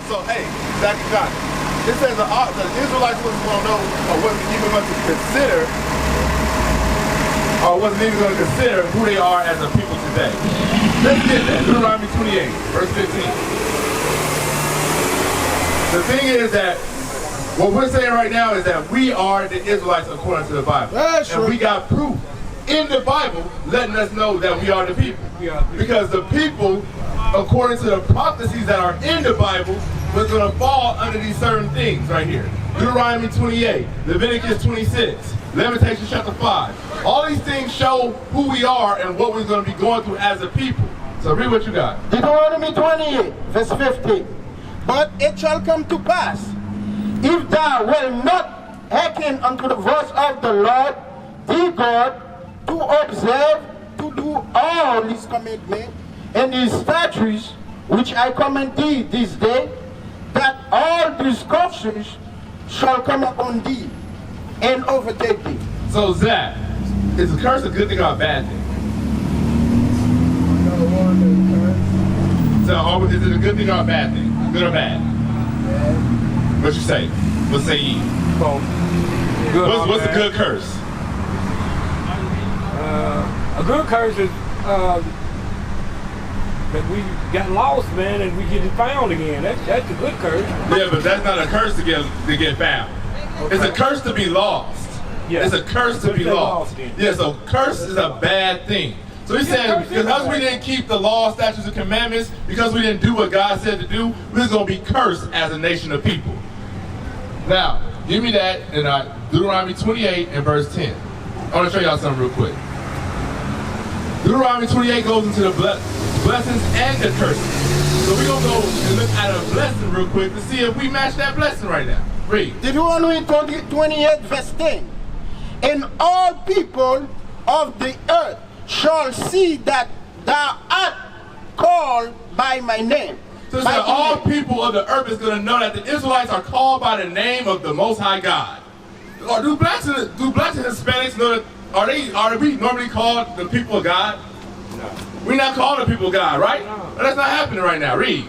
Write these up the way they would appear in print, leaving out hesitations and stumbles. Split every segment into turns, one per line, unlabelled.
So, hey, Zach got it. It says the Israelites wasn't going to know or wasn't even going to consider who they are as a people today. Let's get that. Deuteronomy 28, verse 15. The thing is that what we're saying right now is that we are the Israelites according to the Bible. And we got proof in the Bible letting us know that we are the people. Because the people, according to the prophecies that are in the Bible, was going to fall under these certain things right here. Deuteronomy 28, Leviticus 26, Lamentation chapter 5. All these things show who we are and what we're going to be going through as a people. So read what you got.
Deuteronomy 28, verse 15. But it shall come to pass, if thou wilt not hearken unto the voice of the Lord thy God, to observe, to do all his commandments and his statutes, which I command thee this day, that all these curses shall come upon thee and overtake thee.
So Zach, is a curse a good thing or a bad thing? So is it a good thing or a bad thing? Good or bad? What you say? What say ye? What's a good curse?
A good curse is that we got lost, man, and we get it found again. That's a good curse.
Yeah, but that's not a curse to get found. Okay. It's a curse to be lost. Yes. It's a curse to be lost. Yeah, so curse is a bad thing. So he's saying because we didn't keep the law, statutes, and commandments, because we didn't do what God said to do, we're going to be cursed as a nation of people. Now, give me that in Deuteronomy 28 and verse 10. I want to show y'all something real quick. Deuteronomy 28 goes into the blessings and the curses. So we're going to go and look at a blessing real quick to see if we match that blessing right now. Read.
Deuteronomy 28 verse 10. And all people of the earth shall see that thou art called by my name.
So all people of the earth is going to know that the Israelites are called by the name of the Most High God. Or do blacks and Hispanics know that, are we normally called the people of God? No. We're not called the people of God, right? No. That's not happening right now. Read.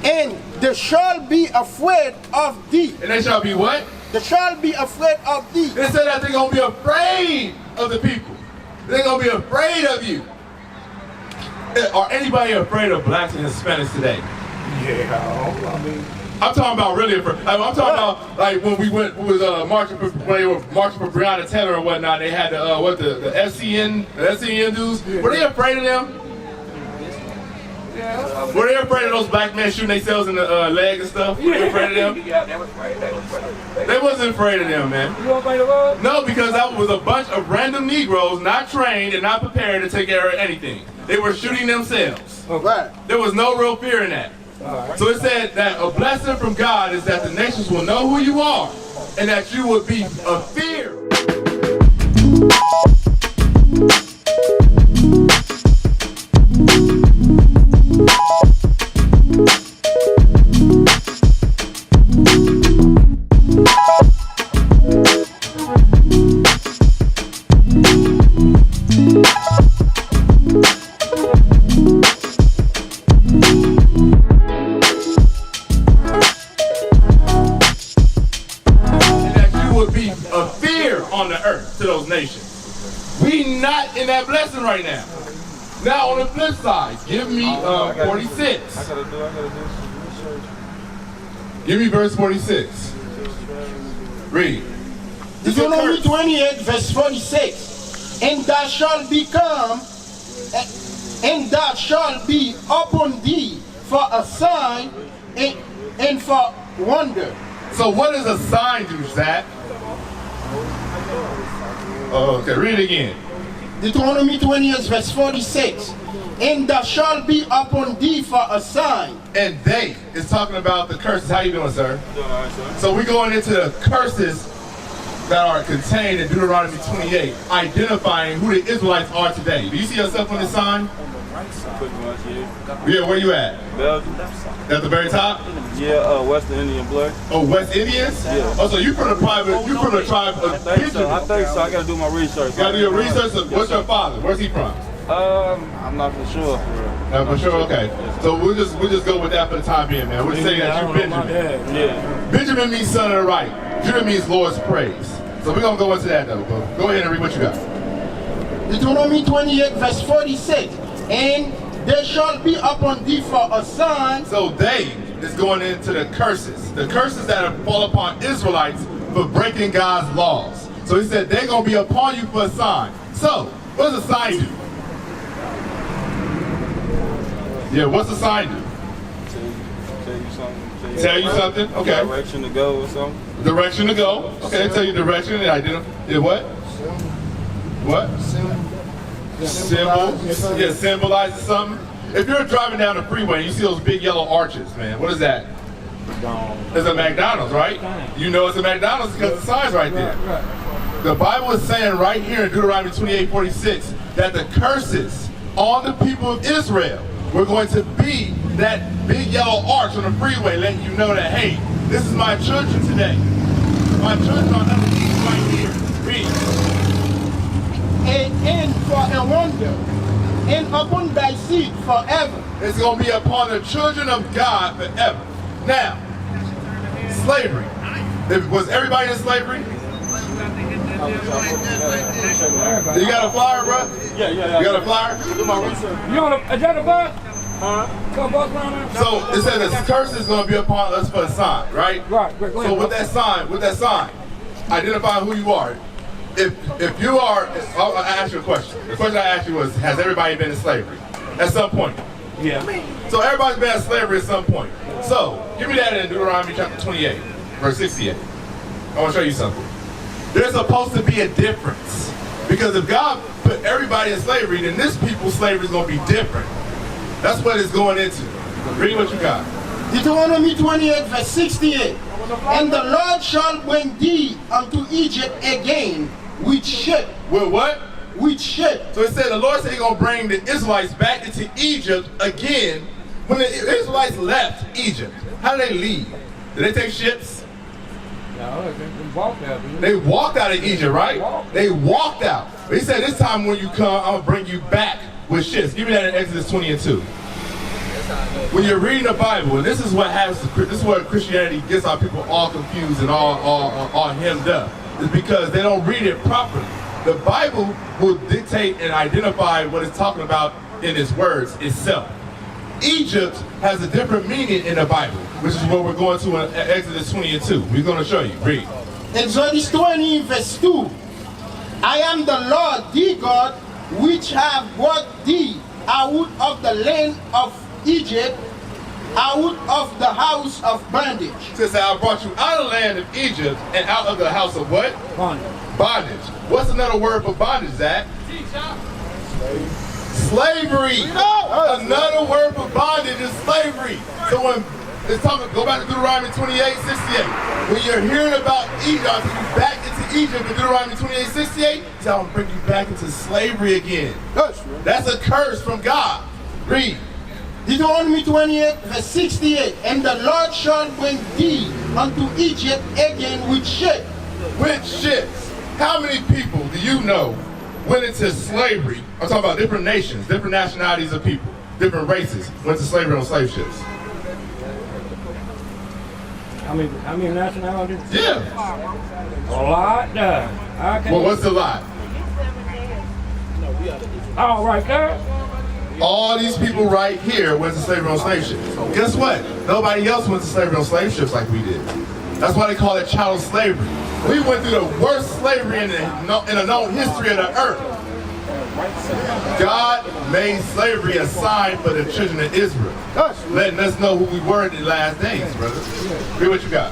And they shall be afraid of thee.
And they shall be what?
They shall be afraid of thee.
They said that they're going to be afraid of the people. They're going to be afraid of you. Are anybody afraid of blacks and Hispanics today?
Yeah, I mean,
I'm talking about really afraid. I'm talking about like when we was marching for, when they were marching for Breonna Taylor and whatnot. They had the SCN dudes. Yeah. Were they afraid of them? Yeah. Were they afraid of those black men shooting themselves in the leg and stuff? Were they afraid of them?
Yeah, they were afraid.
They wasn't afraid of them, man.
You weren't afraid of us?
No, because that was a bunch of random Negroes not trained and not prepared to take care of anything. They were shooting themselves.
Okay.
There was no real fear in that. Right. So it said that a blessing from God is that the nations will know who you are and that you will be of fear. We not in that blessing right now. Now on the flip side, give me 46. Give me verse 46. Read.
Deuteronomy 28 verse 46. And thou shalt become, and thou shalt be upon thee for a sign and for wonder.
So what does a sign do, Zach? Oh, okay, read it again.
Deuteronomy 28 verse 46. And thou shalt be upon thee for a sign.
And they is talking about the curses. How you doing, sir? Doing all right, sir. So we're going into the curses that are contained in Deuteronomy 28, identifying who the Israelites are today. Do you see yourself on this sign? Yeah, where you at?
Belgium.
At the very top?
Yeah, Western Indian blood.
Oh, West Indians? Yeah. Oh, so you from the tribe of
I think so. I think so. I gotta do my research.
You gotta do your research. So what's your father? Where's he from?
I'm not for sure.
Not for sure. Okay. So we'll just go with that for the time being, man. We'll say that you're Benjamin.
Yeah.
Benjamin means son of the right. Judah means Lord's praise. So we're gonna go into that though. Go ahead and read what you got.
Deuteronomy 28 verse 46. And there shall be upon thee for a sign.
So they is going into the curses that fall upon Israelites for breaking God's laws. So he said they're gonna be upon you for a sign. So what does a sign do? Yeah, what's a sign do?
Tell you something.
Tell you something? Okay.
Direction to go or something.
Direction to go. Okay, tell you direction and identify. Yeah, what? What? Symbol. Yeah, symbolizes something. If you're driving down the freeway and you see those big yellow arches, man, what is that? It's a McDonald's, right? You know it's a McDonald's because the sign's right there. The Bible is saying right here in Deuteronomy 28:46 that the curses on the people of Israel were going to be that big yellow arch on the freeway letting you know that, hey, this is my children today. My children are underneath right here. Read.
And for a wonder, and upon thy seed forever.
It's going to be upon the children of God forever. Now, slavery. Was everybody in slavery? You got a flyer, bro?
Yeah.
You got a flyer?
Do my research.
You on a jet bus? Come bus around there?
So it says this curse is going to be upon us for a sign, right?
Right. Go ahead.
So with that sign, identify who you are. If you are, I'll ask you a question. The question I asked you was, has everybody been in slavery? At some point.
Yeah.
So everybody's been in slavery at some point. So give me that in Deuteronomy chapter 28, verse 68. I want to show you something. There's supposed to be a difference. Because if God put everybody in slavery, then this people's slavery is going to be different. That's what it's going into. Read what you got.
Deuteronomy 28 verse 68. And the Lord shall bring thee unto Egypt again with ship.
With what?
With ship.
So it said the Lord said he's going to bring the Israelites back into Egypt again. When the Israelites left Egypt, how did they leave? Did they take ships?
No, they walked out.
They walked out of Egypt, right? They walked out. But he said this time when you come, I'm going to bring you back with ships. Give me that in Exodus 20:2. When you're reading the Bible, and this is what Christianity gets our people all confused and all hemmed up, is because they don't read it properly. The Bible will dictate and identify what it's talking about in its words itself. Egypt has a different meaning in the Bible, which is what we're going to in Exodus 20:2. We're going to show you. Read.
Exodus 20 verse 2. I am the Lord thy God, which have brought thee out of the land of Egypt, out of the house of bondage.
Since I brought you out of the land of Egypt and out of the house of what?
Bondage.
Bondage. What's another word for bondage, Zach? Slavery. Another word for bondage is slavery. So when it's talking, go back to Deuteronomy 28:68. When you're hearing about Egypt, I'll take you back into Egypt in Deuteronomy 28:68, so I'll bring you back into slavery again. That's a curse from God. Read.
Deuteronomy 28 verse 68. And the Lord shall bring thee unto Egypt again with ships.
With ships. How many people do you know went into slavery? I'm talking about different nations, different nationalities of people, different races went to slavery on slave ships.
How many nationalities?
Yeah.
A lot.
Well, what's the lot?
Oh, right there.
All these people right here went to slavery on slave ships. Guess what? Nobody else went to slavery on slave ships like we did. That's why they call it chattel slavery. We went through the worst slavery in the known history of the earth. God made slavery a sign for the children of Israel, letting us know who we were in the last days, brother. Read what you got.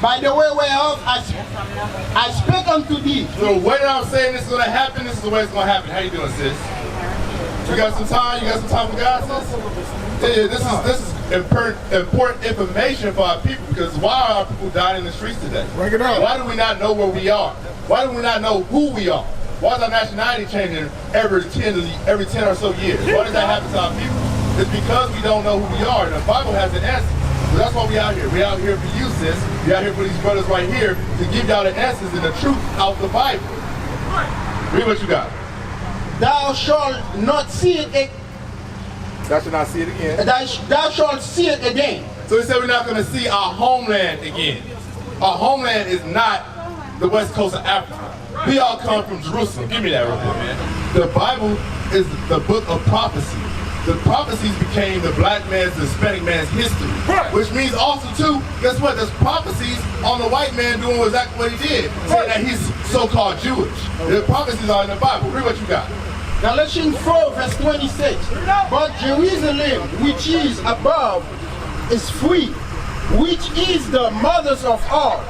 By the way whereof I spake unto thee.
So the way that I'm saying this is going to happen, this is the way it's going to happen. How you doing, sis? You got some time? You got some time for God, sis? Yeah, this is important information for our people, because why are our people dying in the streets today?
Break it up.
Why do we not know where we are? Why do we not know who we are? Why is our nationality changing every 10 or so years? Why does that happen to our people? It's because we don't know who we are, and the Bible has an answer. So that's why we out here. We out here for you, sis. We out here for these brothers right here to give y'all the answers and the truth out the Bible. Read what you got.
thou shalt not see it.
Thou shalt not see it again.
Thou shalt see it again.
So he said we're not going to see our homeland again. Our homeland is not the west coast of Africa. We all come from Jerusalem. Give me that real quick, man. The Bible is the book of prophecy. The prophecies became the black man's, the Hispanic man's history.
Right.
Which means also too, guess what? There's prophecies on the white man doing exactly what he did. Saying that he's so-called Jewish. The prophecies are in the Bible. Read what you got.
Galatians 4 verse 26. But Jerusalem, which is above, is free, which is the mother of all.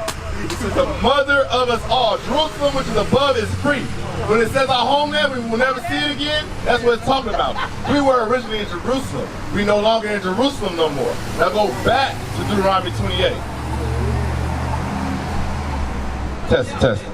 This is the mother of us all. Jerusalem, which is above, is free. When it says our homeland, we will never see it again, that's what it's talking about. We were originally in Jerusalem. We no longer in Jerusalem no more. Now go back to Deuteronomy 28. Test.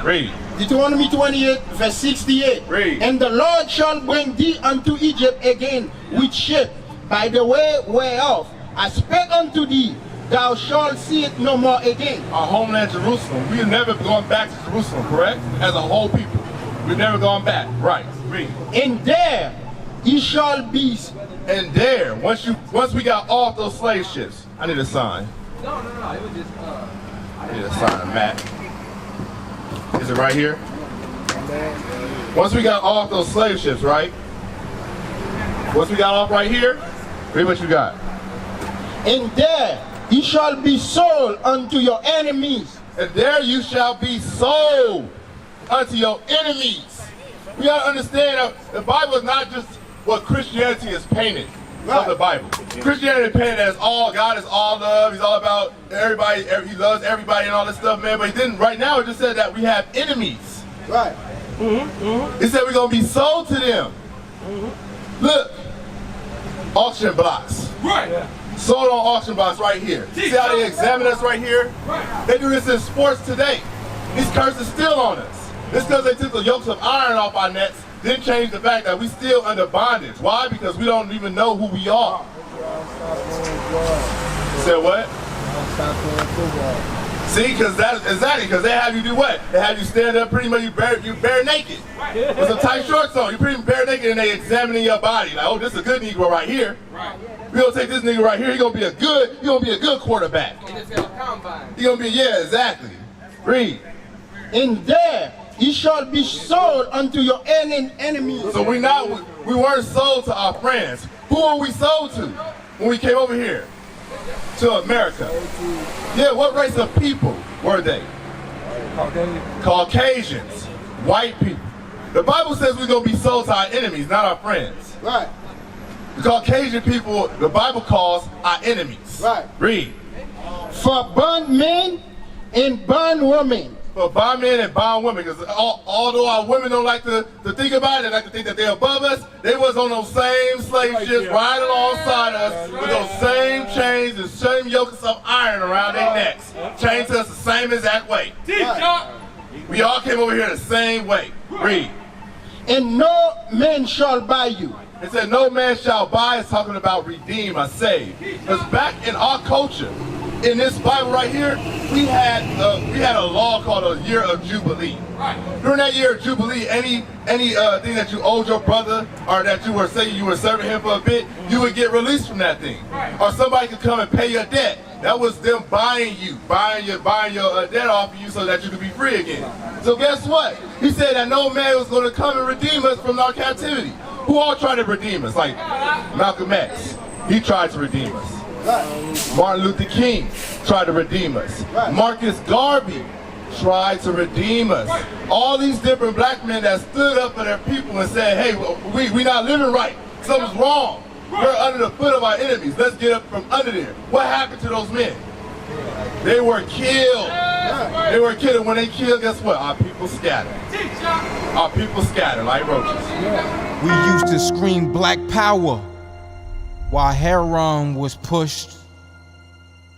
Read.
Deuteronomy 28 verse 68.
Read.
And the Lord shall bring thee unto Egypt again with ship, by the way whereof I spake unto thee, thou shalt see it no more again.
Our homeland, Jerusalem. We have never gone back to Jerusalem, correct? As a whole people. We've never gone back. Right. Read.
And there ye shall be.
And there, once we got off those slave ships, I need a sign.
No, it was just,
I need a sign, Matt. Is it right here? Once we got off those slave ships, right? Once we got off right here, read what you got.
And there ye shall be sold unto your enemies.
And there you shall be sold unto your enemies. We gotta understand that the Bible is not just what Christianity is painted of the Bible. Christianity is painted as all, God is all love, he's all about everybody, he loves everybody and all this stuff, man. But he didn't, right now it just said that we have enemies.
Right.
He said we're gonna be sold to them. Look, auction blocks.
Right.
Sold on auction blocks right here. See how they examine us right here?
Right.
They do this in sports today. These curses still on us. It's because they took the yokes of iron off our necks, didn't change the fact that we still under bondage. Why? Because we don't even know who we are. Said what? See, because that's exactly, because they have you do what? They have you stand up pretty much, you bare naked. With some tight shorts on. You pretty much bare naked and they examining your body. Like, oh, this is a good Negro right here.
Right.
We gonna take this nigga right here, he gonna be a good quarterback. He gonna be, yeah, exactly. Read.
And there ye shall be sold unto your enemies.
So we weren't sold to our friends. Who were we sold to when we came over here? To America. Yeah, what race of people were they? Caucasians. White people. The Bible says we're gonna be sold to our enemies, not our friends.
Right.
The Caucasian people, the Bible calls our enemies.
Right.
Read.
For bondmen and bondwomen.
For bondmen and bondwomen, because although our women don't like to think about it, they like to think that they're above us, they was on those same slave ships riding alongside us with those same chains and same yokes of iron around their necks. Chained to us the same exact way. We all came over here the same way. Read.
And no man shall buy you.
It said no man shall buy. It's talking about redeem or save. Because back in our culture, in this Bible right here, we had a law called a year of Jubilee. During that year of Jubilee, any thing that you owed your brother or that you were saying you were serving him for a bit, you would get released from that thing. Or somebody could come and pay your debt. That was them buying your debt off of you so that you could be free again. So guess what? He said that no man was going to come and redeem us from our captivity. Who all tried to redeem us? Like Malcolm X, he tried to redeem us. Martin Luther King tried to redeem us. Marcus Garvey tried to redeem us. All these different black men that stood up for their people and said, hey, we not living right. Something's wrong. We're under the foot of our enemies. Let's get up from under there. What happened to those men? They were killed. They were killed. And when they killed, guess what? Our people scattered. Our people scattered like roaches.
We used to scream black power while heroin was pushed.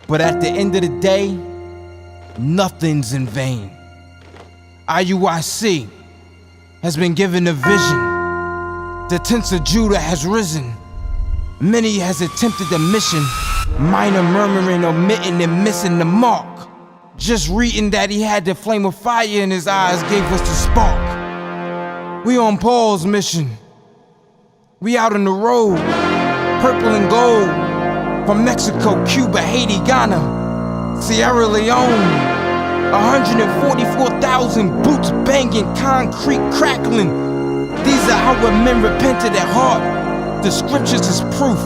But at the end of the day, nothing's in vain. IUIC has been given a vision. The tents of Judah has risen. Many has attempted the mission. Minor murmuring, omitting, and missing the mark. Just reading that he had the flame of fire in his eyes gave us the spark. We on Paul's mission. We out on the road, purple and gold, from Mexico, Cuba, Haiti, Ghana, Sierra Leone. 144,000 boots banging, concrete crackling. These are our men repented at heart. The scriptures is proof.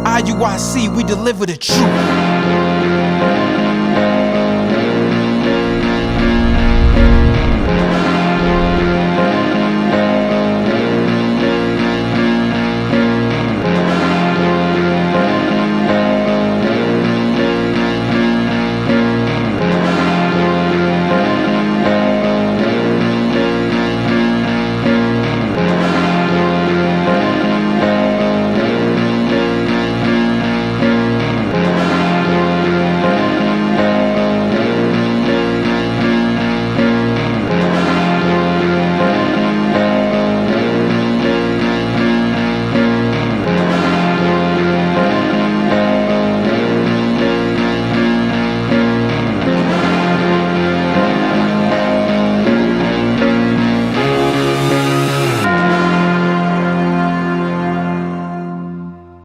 IUIC, we deliver the truth.